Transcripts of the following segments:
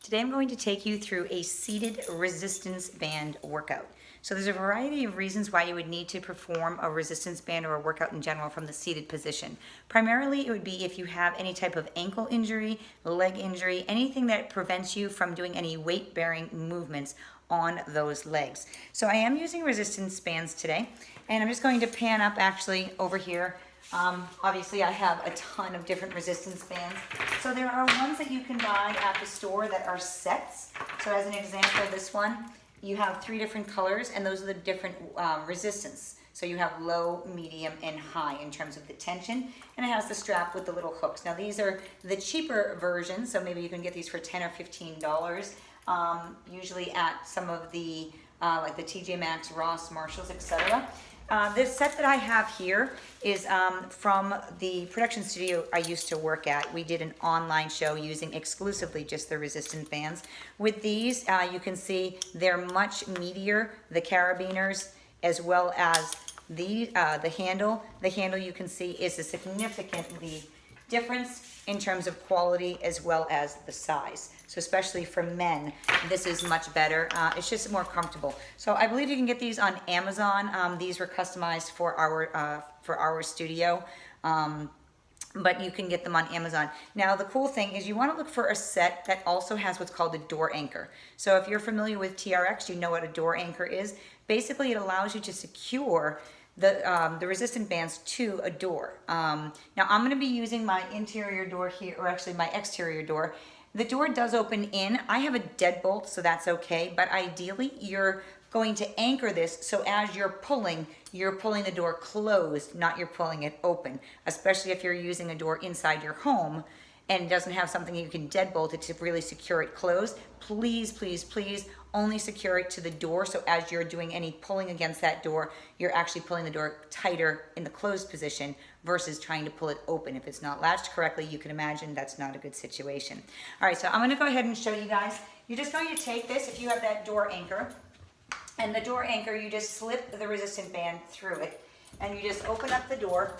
Today I'm going to take you through a seated resistance band workout. So there's a variety of reasons why you would need to perform a resistance band or a workout in general from the seated position. Primarily it would be if you have any type of ankle injury, leg injury, anything that prevents you from doing any weight bearing movements on those legs. So I am using resistance bands today, and I'm just going to pan up actually over here. Obviously I have a ton of different resistance bands. So there are ones that you can buy at the store that are sets. So as an example, this one, you have 3 different colors, and those are the different resistance. So you have low, medium, and high in terms of the tension, and it has the strap with the little hooks. Now these are the cheaper versions, so maybe you can get these for $10 or $15, usually at some of the like the TJ Maxx, Ross, Marshalls, etc. This set that I have here is from the production studio I used to work at. We did an online show using exclusively just the resistance bands. With these, you can see they're much meatier, the carabiners, as well as the handle. The handle, you can see, is a significantly difference in terms of quality as well as the size. So especially for men, this is much better. It's just more comfortable. So I believe you can get these on Amazon. These were customized for our studio. But you can get them on Amazon. Now the cool thing is you want to look for a set that also has what's called a door anchor. So if you're familiar with TRX, you know what a door anchor is. Basically it allows you to secure the resistant bands to a door. Now I'm going to be using my interior door here, or actually my exterior door. The door does open in. I have a deadbolt, so that's okay, but ideally you're going to anchor this so as you're pulling the door closed, not you're pulling it open, especially if you're using a door inside your home and doesn't have something you can deadbolt it to really secure it closed. Please, please, please only secure it to the door, so as you're doing any pulling against that door, you're actually pulling the door tighter in the closed position versus trying to pull it open. If it's not latched correctly, you can imagine that's not a good situation. All right, so I'm gonna go ahead and show you guys. You're just going to take this, if you have that door anchor, and the door anchor, you just slip the resistant band through it, and you just open up the door,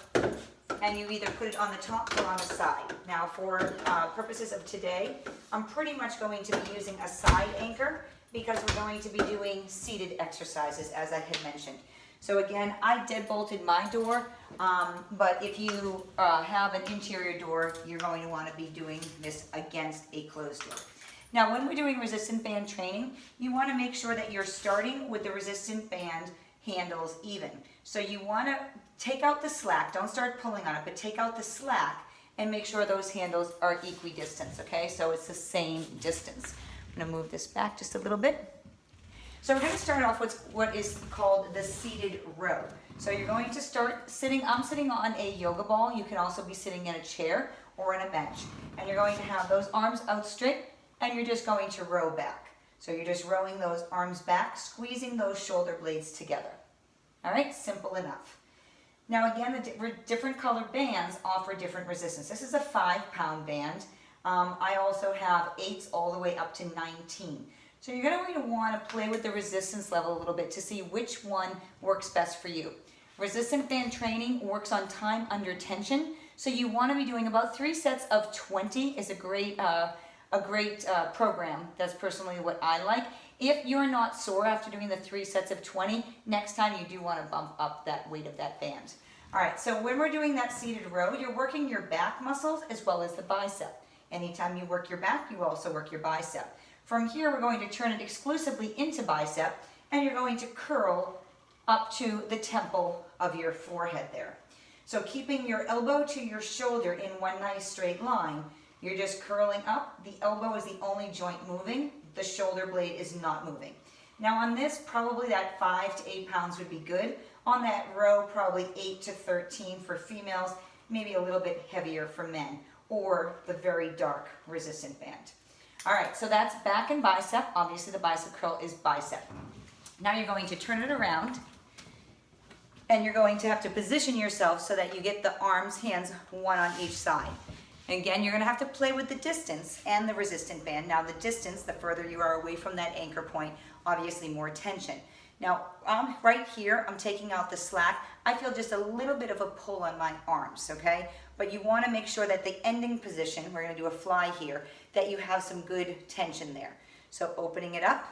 and you either put it on the top or on the side. Now for purposes of today, I'm pretty much going to be using a side anchor because we're going to be doing seated exercises, as I had mentioned. So again, I deadbolted my door, but if you have an interior door, you're going to want to be doing this against a closed door. Now when we're doing resistant band training, you want to make sure that you're starting with the resistant band handles even. So you want to take out the slack, don't start pulling on it, but take out the slack and make sure those handles are equidistant, okay? So it's the same distance. I'm gonna move this back just a little bit. So we're gonna start off with what is called the seated row. So you're going to start sitting, I'm sitting on a yoga ball. You can also be sitting in a chair or in a bench. And you're going to have those arms out straight, and you're just going to row back. So you're just rowing those arms back, squeezing those shoulder blades together. All right, simple enough. Now again, the different colored bands offer different resistance. This is a 5-pound band. I also have 8s all the way up to 19. So you're going to want to play with the resistance level a little bit to see which one works best for you. Resistant band training works on time under tension. So you want to be doing about 3 sets of 20 is a great program. That's personally what I like. If you're not sore after doing the 3 sets of 20, next time you do want to bump up that weight of that band. All right, so when we're doing that seated row, you're working your back muscles as well as the bicep. Anytime you work your back, you also work your bicep. From here, we're going to turn it exclusively into bicep, and you're going to curl up to the temple of your forehead there. So keeping your elbow to your shoulder in one nice straight line, you're just curling up. The elbow is the only joint moving. The shoulder blade is not moving. Now on this, probably that 5 to 8 pounds would be good. On that row, probably 8 to 13 for females, maybe a little bit heavier for men, or the very dark resistant band. All right, so that's back and bicep. Obviously the bicep curl is bicep. Now you're going to turn it around, and you're going to have to position yourself so that you get the arms, hands, one on each side. Again, you're going to have to play with the distance and the resistant band. Now the distance, the further you are away from that anchor point, obviously more tension. Now, right here, I'm taking out the slack. I feel just a little bit of a pull on my arms, okay? But you wanna make sure that the ending position, we're gonna do a fly here, that you have some good tension there. So opening it up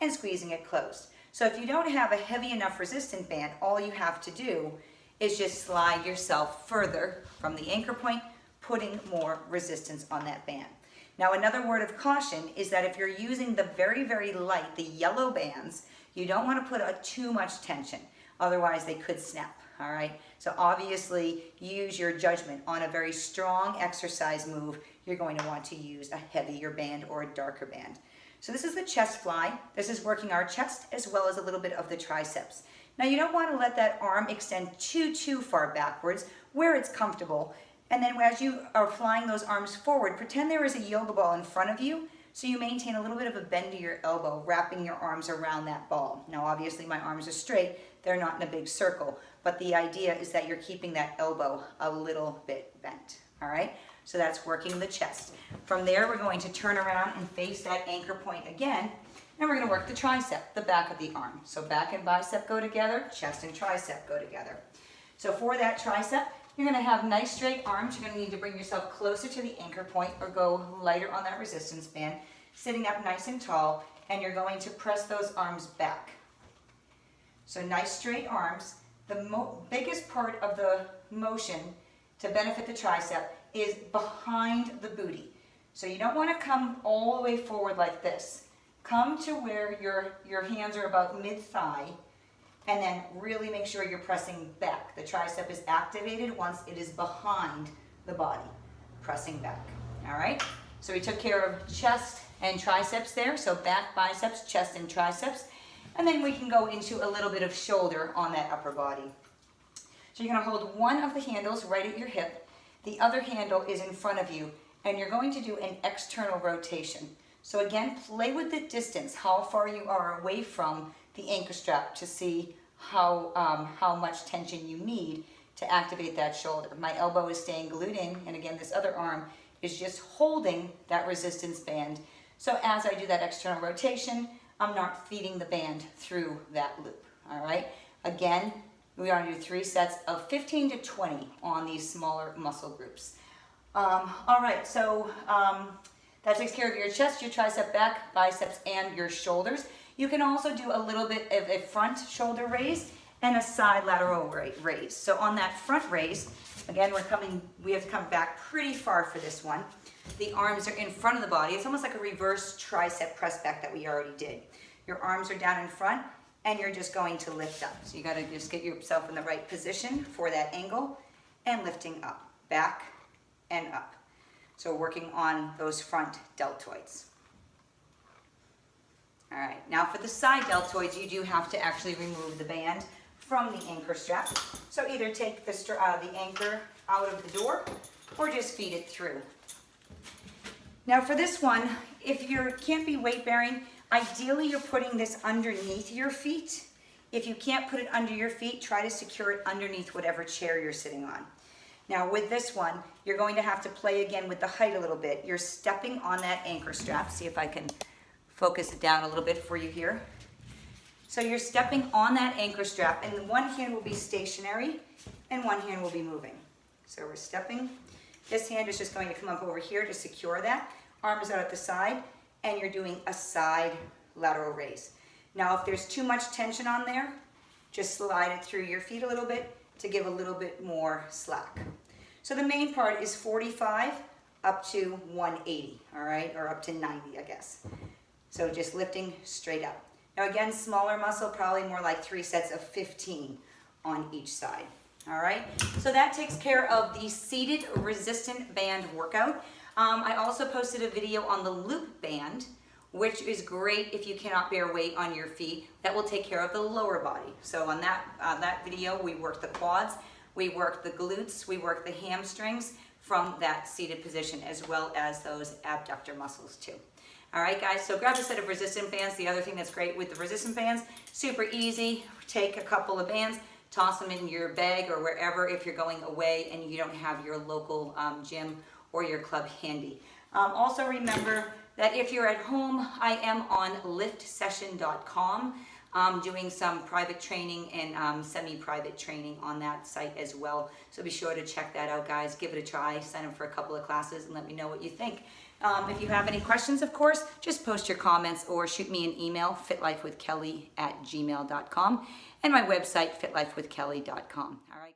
and squeezing it closed. So if you don't have a heavy enough resistant band, all you have to do is just slide yourself further from the anchor point, putting more resistance on that band. Now, another word of caution is that if you're using the very, very light, the yellow bands, you don't want to put too much tension. Otherwise, they could snap, all right? So obviously, use your judgment. On a very strong exercise move, you're going to want to use a heavier band or a darker band. So this is the chest fly. This is working our chest as well as a little bit of the triceps. Now, you don't want to let that arm extend too far backwards where it's comfortable. And then as you are flying those arms forward, pretend there is a yoga ball in front of you, so you maintain a little bit of a bend to your elbow, wrapping your arms around that ball. Now, obviously, my arms are straight. They're not in a big circle, but the idea is that you're keeping that elbow a little bit bent, all right? So that's working the chest. From there, we're going to turn around and face that anchor point again, and we're gonna work the tricep, the back of the arm. So back and bicep go together, chest and tricep go together. So for that tricep, you're gonna have nice straight arms. You're gonna need to bring yourself closer to the anchor point or go lighter on that resistance band, sitting up nice and tall, and you're going to press those arms back. So nice straight arms. The biggest part of the motion to benefit the tricep is behind the booty. So you don't wanna come all the way forward like this. Come to where your hands are about mid-thigh, and then really make sure you're pressing back. The tricep is activated once it is behind the body, pressing back, all right? So we took care of chest and triceps there, so back, biceps, chest, and triceps, and then we can go into a little bit of shoulder on that upper body. So you're gonna hold one of the handles right at your hip, the other handle is in front of you, and you're going to do an external rotation. So again, play with the distance, how far you are away from the anchor strap to see how much tension you need to activate that shoulder. My elbow is staying glued in, and again, this other arm is just holding that resistance band. So as I do that external rotation, I'm not feeding the band through that loop, all right? Again, we are gonna do 3 sets of 15 to 20 on these smaller muscle groups. All right, so that takes care of your chest, your tricep, back, biceps, and your shoulders. You can also do a little bit of a front shoulder raise and a side lateral raise. So on that front raise, again, we have to come back pretty far for this one. The arms are in front of the body. It's almost like a reverse tricep press back that we already did. Your arms are down in front, and you're just going to lift up. So you gotta just get yourself in the right position for that angle, and lifting up, back and up. So working on those front deltoids. All right, now for the side deltoids, you do have to actually remove the band from the anchor strap. So either take the anchor out of the door or just feed it through. Now for this one, if you can't be weight bearing, ideally you're putting this underneath your feet. If you can't put it under your feet, try to secure it underneath whatever chair you're sitting on. Now with this one, you're going to have to play again with the height a little bit. You're stepping on that anchor strap. See if I can focus it down a little bit for you here. So you're stepping on that anchor strap, and one hand will be stationary and one hand will be moving. So we're stepping. This hand is just going to come up over here to secure that. Arms out at the side, and you're doing a side lateral raise. Now if there's too much tension on there, just slide it through your feet a little bit to give a little bit more slack. So the main part is 45 up to 180, all right, or up to 90, I guess. So just lifting straight up. Now again, smaller muscle, probably more like 3 sets of 15 on each side. All right, so that takes care of the seated resistant band workout. I also posted a video on the loop band, which is great if you cannot bear weight on your feet. That will take care of the lower body. So on that video, we work the quads, we work the glutes, we work the hamstrings from that seated position, as well as those abductor muscles too. All right, guys, so grab a set of resistant bands. The other thing that's great with the resistant bands, super easy. Take a couple of bands, toss them in your bag or wherever if you're going away and you don't have your local gym or your club handy. Also remember that if you're at home, I am on liftsession.com. doing some private training and semi-private training on that site as well. So be sure to check that out, guys. Give it a try. Sign up for a couple of classes and let me know what you think. If you have any questions, of course, just post your comments or shoot me an email, fitlifewithkelly@gmail.com, and my website, fitlifewithkelly.com. All right.